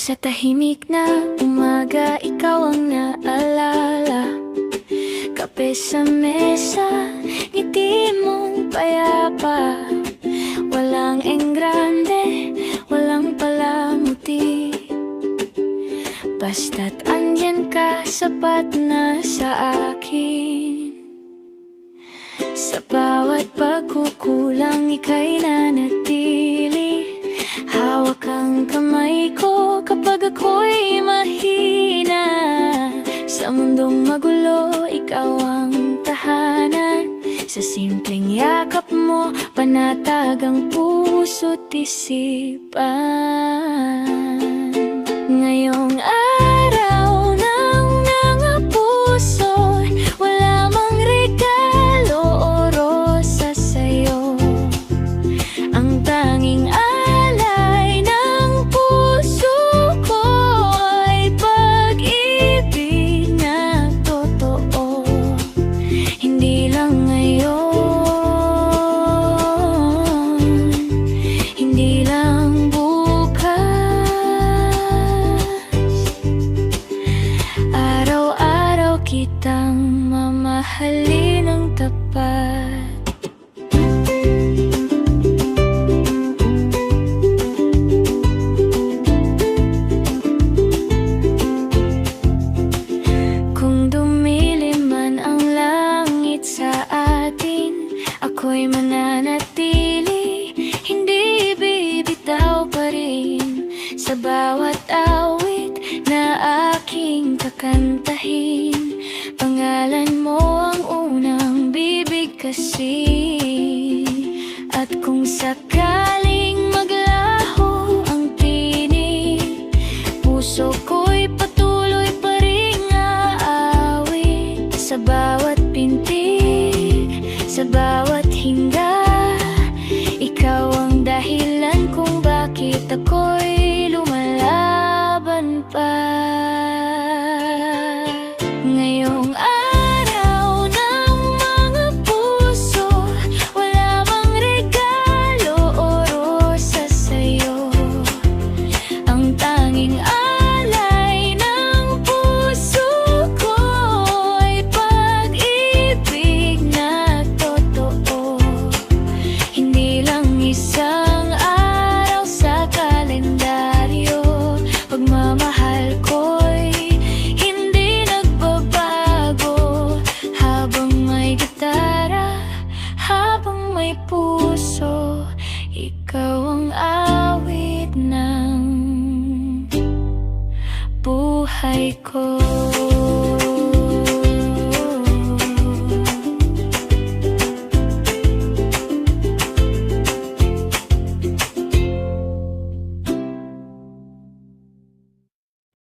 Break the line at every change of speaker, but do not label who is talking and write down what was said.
Sa tahimik na umaga, ikaw ang naalala. Kape sa mesa, ngiti mong payapa. Walang enggrande, walang palamuti. Basta't andyan ka, sapat na sa akin. Sa bawat pagkukulang, ika'y nanatili. Hawak ang kamay ko kapag ako'y mahina. Sa mundong magulo, ikaw ang tahanan. Sa simpleng yakap mo, panatag ang puso't isipan. Ngayong araw ng mga puso, wala mang regalo o rosa sa'yo. Ang tanging alay ng puso ko ay pag-ibig na totoo. Hindi lang ngayon, hindi lang bukas. Araw-araw kitang mamahalin ng tapat. Kung dumilim man ang langit sa atin, ako'y mananatili, hindi bibitaw pa rin. Sa bawat awit na aking kakantahin, pangalan mo ang unang bibigkasin. At kung sakaling maglaho ang tinig, puso ko'y patuloy pa rin aawit. Sa bawat pintig, sa bawat hinga, ikaw ang dahilan kung bakit ako'y lumalaban pa. Ngayong araw ng mga puso, wala mang regalo o rosa sa'yo. Ang tanging alay ng puso ko ay pag-ibig na totoo. Hindi lang isang araw sa kalendaryo, pagmamahal ko'y hindi nagbabago. Habang may gitara, habang may puso, ikaw ang awit ng buhay ko.